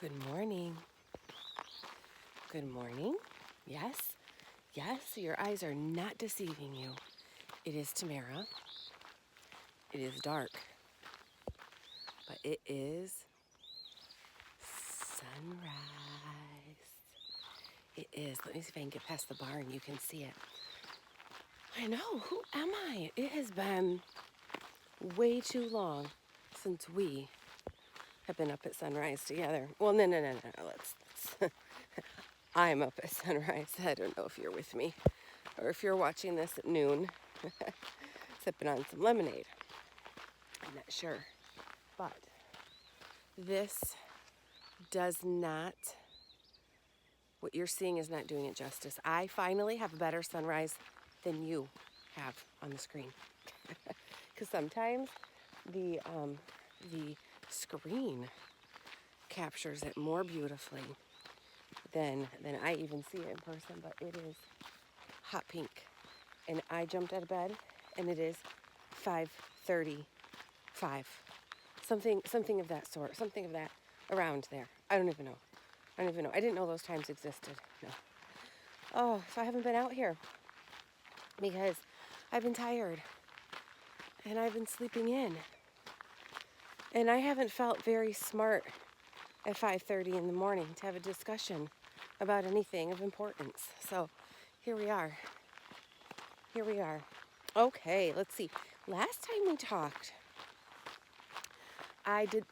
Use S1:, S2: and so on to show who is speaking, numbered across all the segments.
S1: Good morning. Good morning. Yes, yes, your eyes are not deceiving you. It is Tamara. It is dark, but it is sunrise. It is. Let me see if I can get past the barn. You can see it. I know. Who am I? It has been way too long since we have been up at sunrise together. Well, no. Let's I'm up at sunrise. I don't know if you're with me or if you're watching this at noon, sipping on some lemonade. I'm not sure. But this does not, what you're seeing is not doing it justice. I finally have a better sunrise than you have on the screen. Because sometimes the screen captures it more beautifully than I even see it in person, but it is hot pink. And I jumped out of bed and it is 5:35. Something of that sort, something of that around there. I don't even know. I didn't know those times existed. No. Oh, so I haven't been out here because I've been tired and I've been sleeping in. And I haven't felt very smart at 5:30 in the morning to have a discussion about anything of importance. So here we are. Okay, let's see. Last time we talked,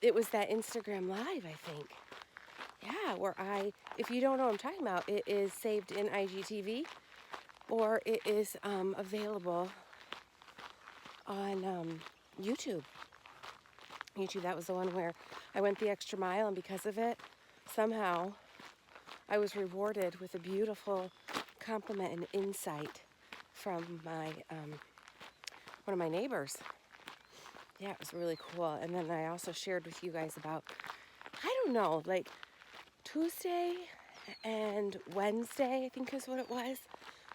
S1: it was that Instagram Live, I think. Yeah, where if you don't know what I'm talking about, it is saved in IGTV or it is available on YouTube. That was the one where I went the extra mile, and because of it, somehow I was rewarded with a beautiful compliment and insight from my one of my neighbors. Yeah, it was really cool. And then I also shared with you guys about, I don't know, like Tuesday and Wednesday, I think is what it was.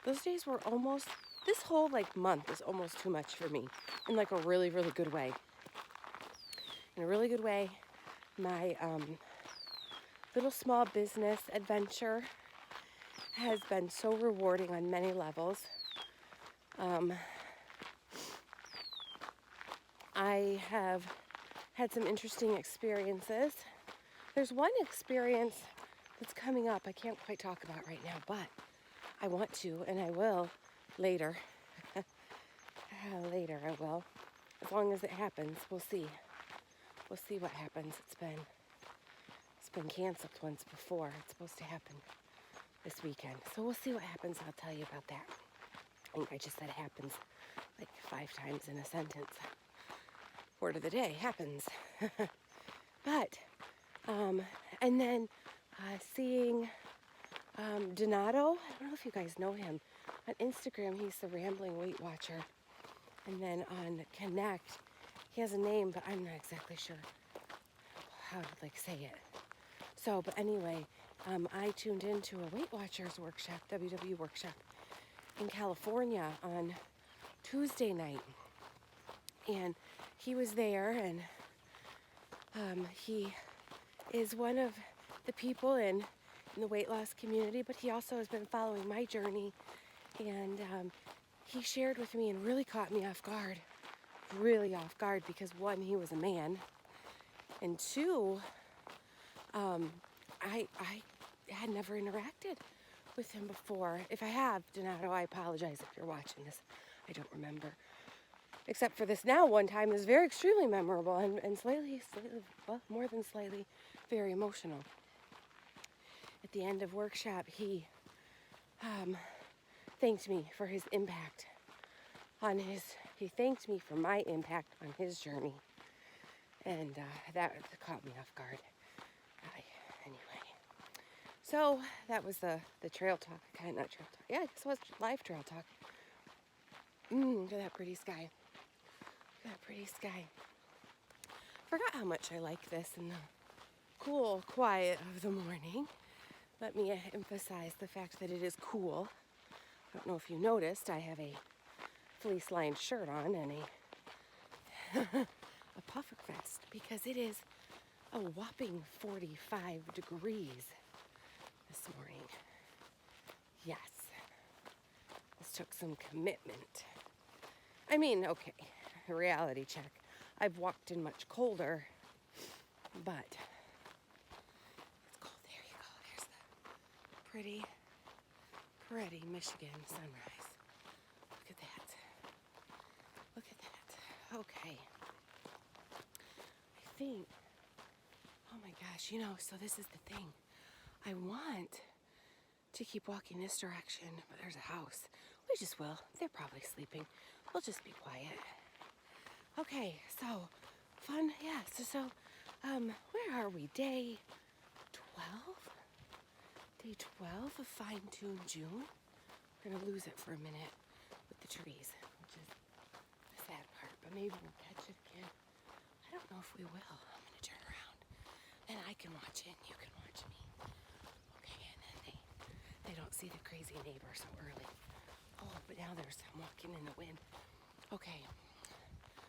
S1: Those days were almost, this whole month is almost too much for me in a really, really good way. In a really good way, my little small business adventure has been so rewarding on many levels. I have had some interesting experiences. There's one experience that's coming up I can't quite talk about right now, but I want to, and I will later. Later I will. As long as it happens, we'll see. We'll see what happens. It's been canceled once before. It's supposed to happen this weekend. So we'll see what happens. I'll tell you about that. I think I just said happens 5 times in a sentence. Word of the day, happens. But, and then seeing Donato, I don't know if you guys know him. On Instagram, he's the Rambling Weight Watcher. And then on Connect, he has a name, but I'm not exactly sure how to say it. So, but anyway, I tuned into a Weight Watchers workshop, WW workshop, in California on Tuesday night. And he was there, and he is one of the people in the weight loss community, but he also has been following my journey. And he shared with me and really caught me off guard, because one, he was a man, and two, I had never interacted with him before. If I have, Donato, I apologize if you're watching this. I don't remember. Except for this now one time is very extremely memorable and slightly, well, more than slightly, very emotional. At the end of workshop, he thanked me for his impact he thanked me for my impact on his journey. And that caught me off guard. Anyway, so that was the trail talk, not trail talk. Yeah, I guess it was live trail talk. Look at that pretty sky. Forgot how much I like this in the cool quiet of the morning. Let me emphasize the fact that it is cool. I don't know if you noticed, I have a fleece-lined shirt on and a puffer vest because it is a whopping 45 degrees this morning. Yes, this took some commitment. I mean, okay, reality check. I've walked in much colder, but it's cold. There you go. There's the pretty Michigan sunrise. Look at that. Look at that. Okay. I think, oh my gosh, so this is the thing. I want to keep walking this direction, but there's a house. We just will. They're probably sleeping. We'll just be quiet. Okay, so fun. Yeah, so where are we? Day 12? Day 12 of Fine-Tune June. We're going to lose it for a minute with the trees, which is the sad part, but maybe we'll catch it again. I don't know if we will. I'm going to turn around, and I can watch it, and you can watch me. Okay, and then they don't see the crazy neighbor so early. Oh, but now there's some walking in the wind. Okay,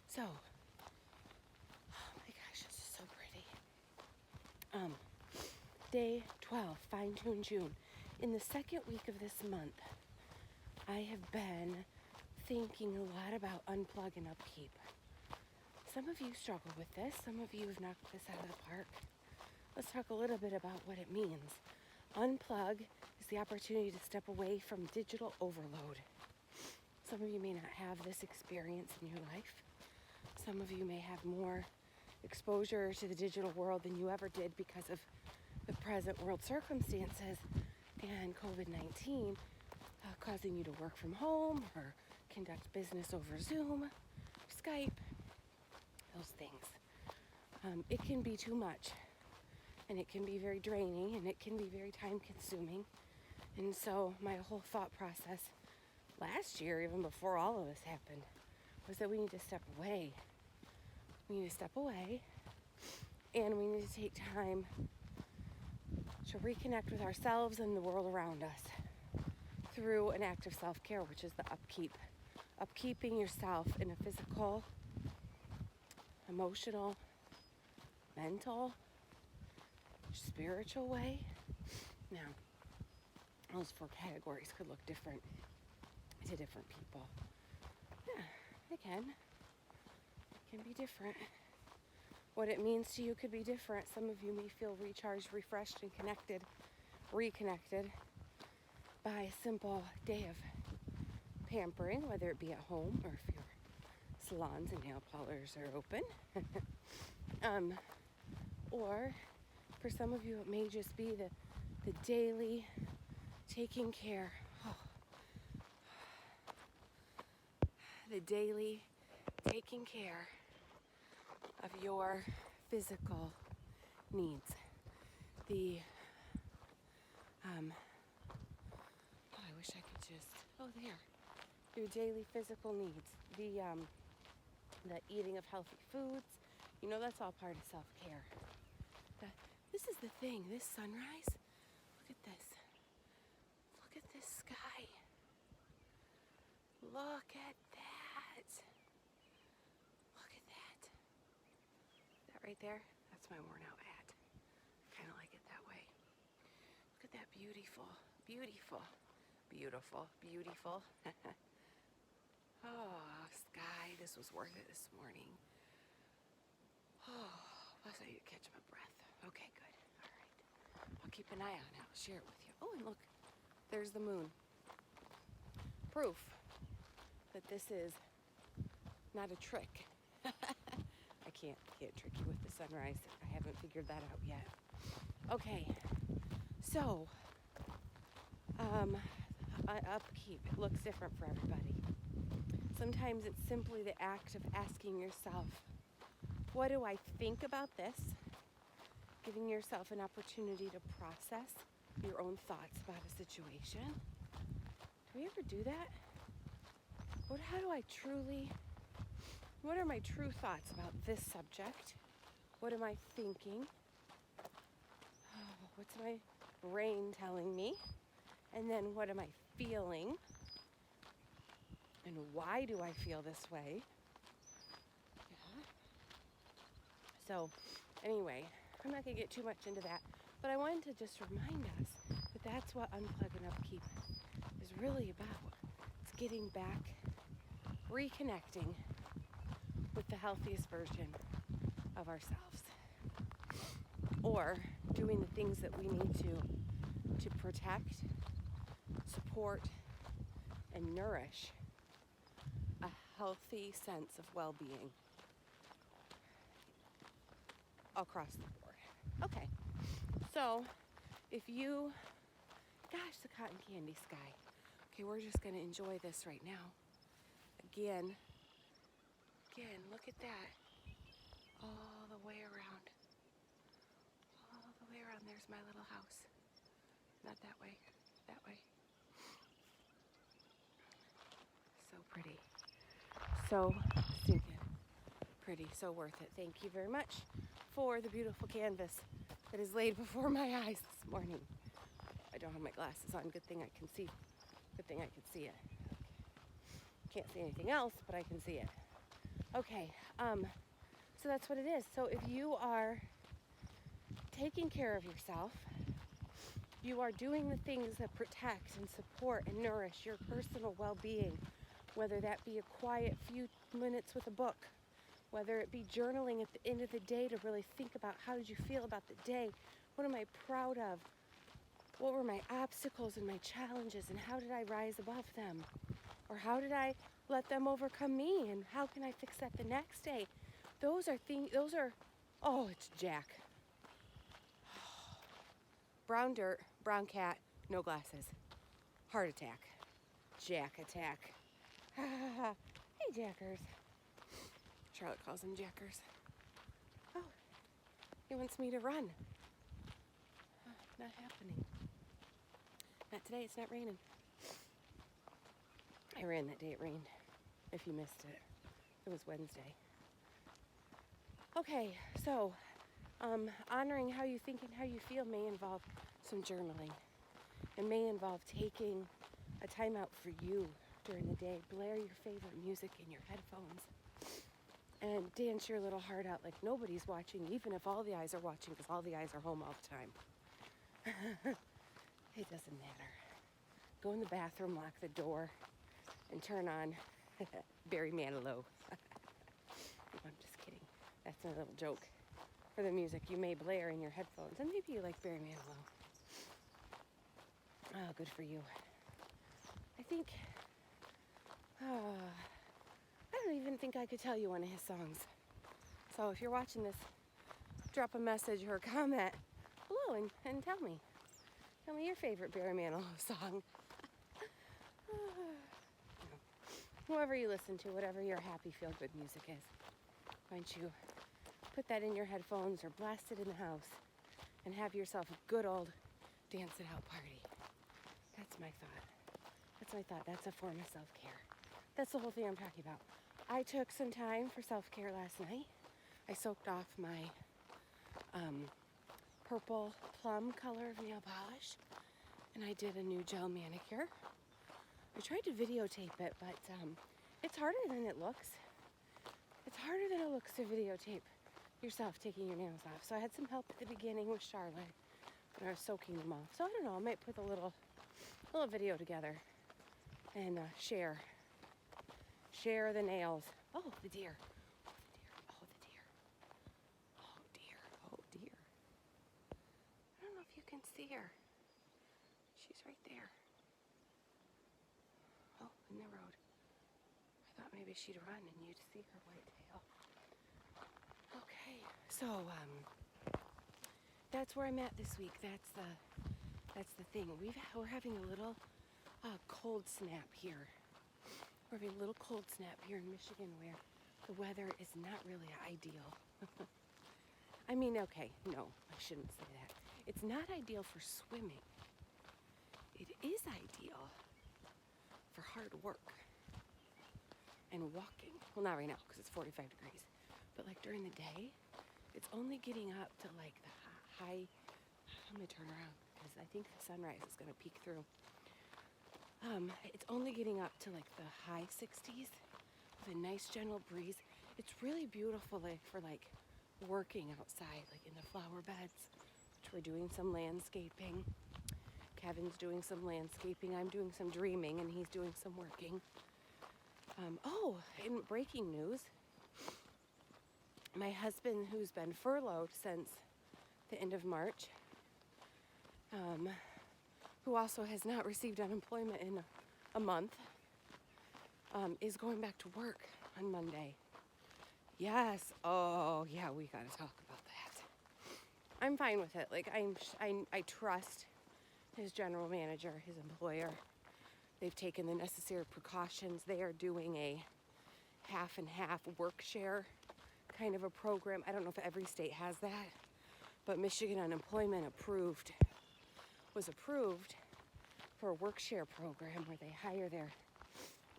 S1: so, oh my gosh, this is so pretty. Day 12, Fine-Tune June. In the second week of this month, I have been thinking a lot about unplug and upkeep. Some of you struggle with this. Some of you have knocked this out of the park. Let's talk a little bit about what it means. Unplug is the opportunity to step away from digital overload. Some of you may not have this experience in your life. Some of you may have more exposure to the digital world than you ever did because of the present world circumstances and COVID-19 causing you to work from home or conduct business over Zoom, Skype, those things. It can be too much, and it can be very draining, and it can be very time consuming. And so my whole thought process last year, even before all of this happened, was that we need to step away. We need to step away, and we need to take time to reconnect with ourselves and the world around us through an act of self-care, which is the upkeep. Upkeeping yourself in a physical, emotional, mental, spiritual way. Now, those 4 categories could look different to different people. Yeah, they can. It can be different. What it means to you could be different. Some of you may feel recharged, refreshed, and reconnected by a simple day of pampering, whether it be at home or if your salons and nail parlors are open. Or for some of you, it may just be the daily taking care. The daily taking care of your physical needs. I wish I could just, there. Your daily physical needs. The eating of healthy foods. That's all part of self-care. This is the thing, this sunrise. Look at this. Look at this sky. Look at that. Look at that. That right there, that's my worn out hat. I kind of like it that way. Look at that beautiful, beautiful, beautiful, beautiful. Oh, sky, this was worth it this morning. Oh, plus I need to catch my breath. Okay, good. All right. I'll keep an eye on it. I'll share it with you. Oh, and look, there's the moon. Proof that this is not a trick. I can't trick you with the sunrise. I haven't figured that out yet. Okay, so upkeep. It looks different for everybody. Sometimes it's simply the act of asking yourself, what do I think about this? Giving yourself an opportunity to process your own thoughts about a situation. Do we ever do that? What are my true thoughts about this subject? What am I thinking? What's my brain telling me? And then what am I feeling? And why do I feel this way? Yeah. So, anyway, I'm not going to get too much into that, but I wanted to just remind us that that's what Unplug and Upkeep is really about. It's getting back, reconnecting with the healthiest version of ourselves, or doing the things that we need to protect, support, and nourish a healthy sense of well-being across the board. Okay, so if you, gosh, the cotton candy sky. Okay, we're just gonna enjoy this right now. Again, look at that. All the way around. All the way around. There's my little house. Not that way, that way. So pretty. So stinking pretty. So worth it. Thank you very much for the beautiful canvas that is laid before my eyes this morning. I don't have my glasses on. Good thing I can see. Good thing I can see it. Can't see anything else, but I can see it. Okay, so that's what it is. So if you are taking care of yourself, you are doing the things that protect and support and nourish your personal well-being, whether that be a quiet few minutes with a book, whether it be journaling at the end of the day to really think about how did you feel about the day, what am I proud of, what were my obstacles and my challenges, and how did I rise above them, or how did I let them overcome me, and how can I fix that the next day? Those are things, oh, it's Jack. Brown dirt, brown cat, no glasses. Heart attack. Jack attack. Hey, Jackers. Charlotte calls them Jackers. Oh, he wants me to run. Not happening. Not today, it's not raining. I ran that day it rained, if you missed it. It was Wednesday. Okay, so honoring how you think and how you feel may involve some journaling. It may involve taking a time out for you during the day. Blare your favorite music in your headphones and dance your little heart out like nobody's watching, even if all the eyes are watching, because all the eyes are home all the time. It doesn't matter. Go in the bathroom, lock the door, and turn on Barry Manilow. I'm just kidding. That's my little joke for the music you may blare in your headphones. And maybe you like Barry Manilow. Oh, good for you. I think, I don't even think I could tell you one of his songs. So if you're watching this, drop a message or a comment below and tell me. Tell me your favorite Barry Manilow song. Whoever you listen to, whatever your happy feel-good music is. Why don't you put that in your headphones or blast it in the house and have yourself a good old dance it out party. That's my thought. That's my thought. That's a form of self-care. That's the whole thing I'm talking about. I took some time for self-care last night. I soaked off my purple plum color of nail polish, and I did a new gel manicure. I tried to videotape it, but it's harder than it looks. It's harder than it looks to videotape yourself taking your nails off. So I had some help at the beginning with Charlotte when I was soaking them off. So I don't know, I might put a little video together and share the nails. Oh, the deer. Oh, the deer. Oh, the deer. Oh, dear. Oh, dear. I don't know if you can see her. She's right there. Oh, in the road. I thought maybe she'd run and you'd see her white tail. Okay, so that's where I'm at this week. That's the thing. We're having a little cold snap here. We're having a little cold snap here in Michigan where the weather is not really ideal. I mean, okay, no, I shouldn't say that. It's not ideal for swimming. It is ideal for hard work and walking. Well, not right now because it's 45 degrees. But like during the day, it's only getting up to like the high, I'm gonna turn around because I think the sunrise is gonna peek through. It's only getting up to like the high 60s with a nice gentle breeze. It's really beautiful for like working outside, like in the flower beds, which we're doing some landscaping. Kevin's doing some landscaping. I'm doing some dreaming, and he's doing some working. In breaking news, my husband, who's been furloughed since the end of March, who also has not received unemployment in a month, is going back to work on Monday. Yes. Oh, yeah, we got to talk about that. I'm fine with it. Like, I trust his general manager, his employer. They've taken the necessary precautions. They are doing a half and half work share kind of a program. I don't know if every state has that, but Michigan Unemployment was approved for a work share program where they hire their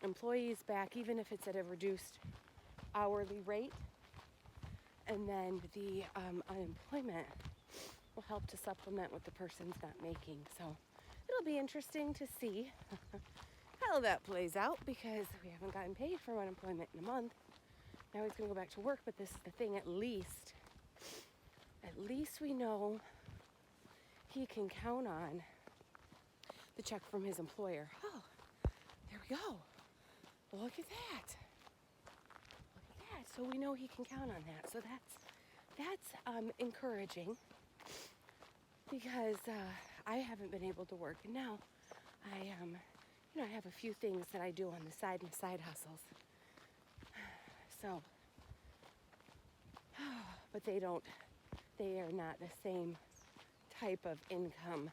S1: employees back, even if it's at a reduced hourly rate, and then the unemployment will help to supplement what the person's not making. So it'll be interesting to see how that plays out, because we haven't gotten paid for unemployment in a month. Now he's going to go back to work, but this is the thing, at least we know he can count on the check from his employer. Oh, there we go. Look at that. So we know he can count on that. So that's encouraging, because I haven't been able to work, and now I have a few things that I do on the side, and side hustles. So, but they are not the same type of income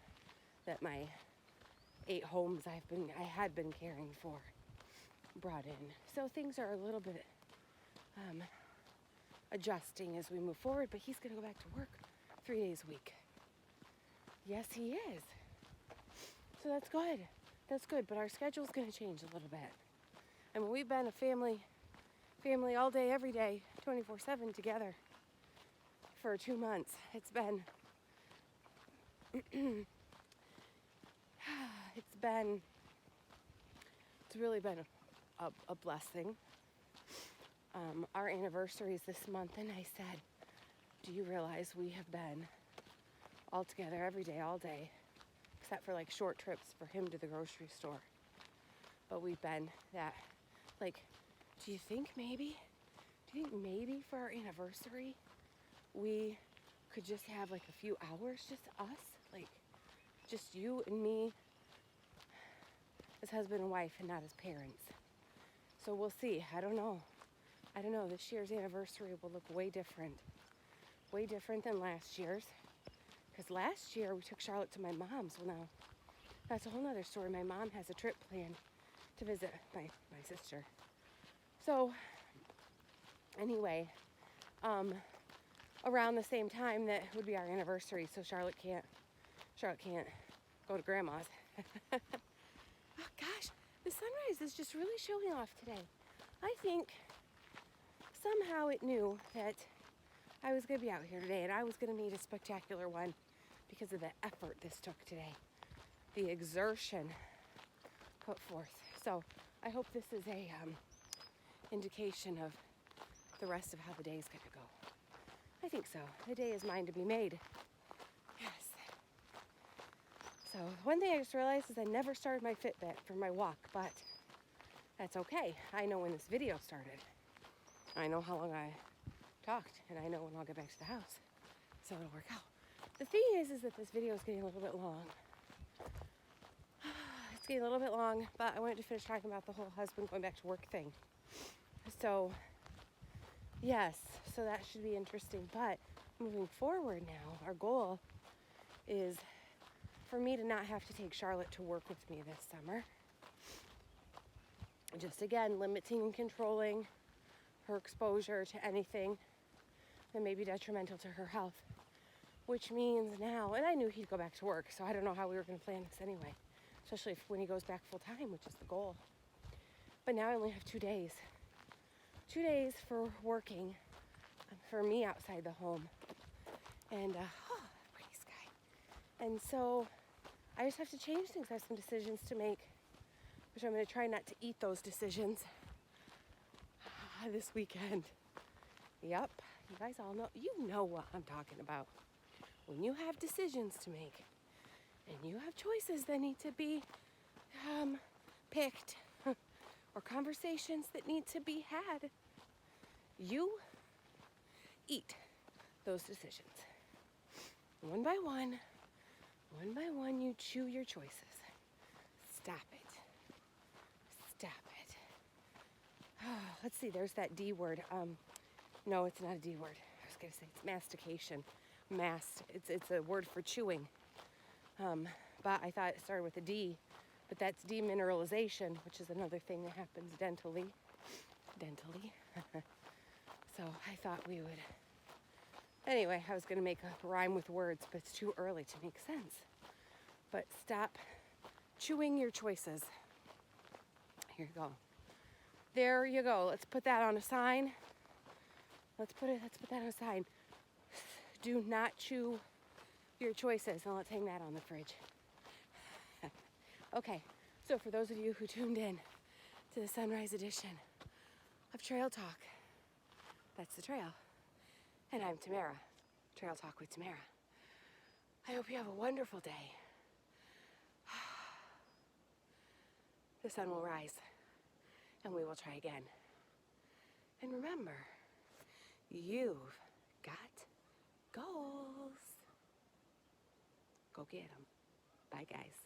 S1: that my 8 homes I had been caring for brought in. So things are a little bit adjusting as we move forward, but he's going to go back to work 3 days a week. Yes, he is. So that's good. That's good, but our schedule's going to change a little bit. And we've been a family all day, every day, 24/7 together for 2 months. It's really been a blessing. Our anniversary is this month, and I said, do you realize we have been all together every day, all day, except for like short trips for him to the grocery store. But we've been that, like, do you think maybe for our anniversary we could just have like a few hours, just us, like just you and me as husband and wife, and not as parents? So we'll see. I don't know. This year's anniversary will look way different than last year's, because last year we took Charlotte to my mom's. Well, now that's a whole nother story. My mom has a trip planned to visit my sister. So anyway, around the same time that would be our anniversary, so Charlotte can't go to grandma's. Oh gosh, the sunrise is just really showing off today. I think somehow it knew that I was going to be out here today, and I was going to need a spectacular one because of the effort this took today, the exertion put forth. So I hope this is a indication of the rest of how the day is going to go. I think so. The day is mine to be made. Yes. So one thing I just realized is I never started my Fitbit for my walk, but that's okay. I know when this video started. I know how long I talked, and I know when I'll get back to the house. So it'll work out. The thing is that this video is getting a little bit long. It's getting a little bit long, but I wanted to finish talking about the whole husband going back to work thing. So, yes, so that should be interesting. But moving forward now, our goal is for me to not have to take Charlotte to work with me this summer. Just again, limiting and controlling her exposure to anything that may be detrimental to her health. Which means now, and I knew he'd go back to work, so I don't know how we were going to plan this anyway. Especially when he goes back full time, which is the goal. But now I only have 2 days. 2 days for working for me outside the home. And, pretty sky. And so I just have to change things. I have some decisions to make, which I'm going to try not to eat those decisions this weekend. Yep, You guys all know, you know what I'm talking about. When you have decisions to make and you have choices that need to be picked or conversations that need to be had, you eat those decisions. One by one, you chew your choices. Stop it. Stop it. Let's see, there's that D word. No, it's not a D word. I was going to say it's mastication. It's a word for chewing. But I thought it started with a D. But that's demineralization, which is another thing that happens dentally. So I thought we would... Anyway, I was going to make a rhyme with words, but it's too early to make sense. But stop chewing your choices. Here you go. There you go. Let's put that on a sign. Let's put that on a sign. Do not chew your choices. And let's hang that on the fridge. Okay, so for those of you who tuned in to the sunrise edition of Trail Talk, that's the trail. And I'm Tamara, Trail Talk with Tamara. I hope you have a wonderful day. The sun will rise, and we will try again. And remember, you've got goals. Go get them. Bye, guys.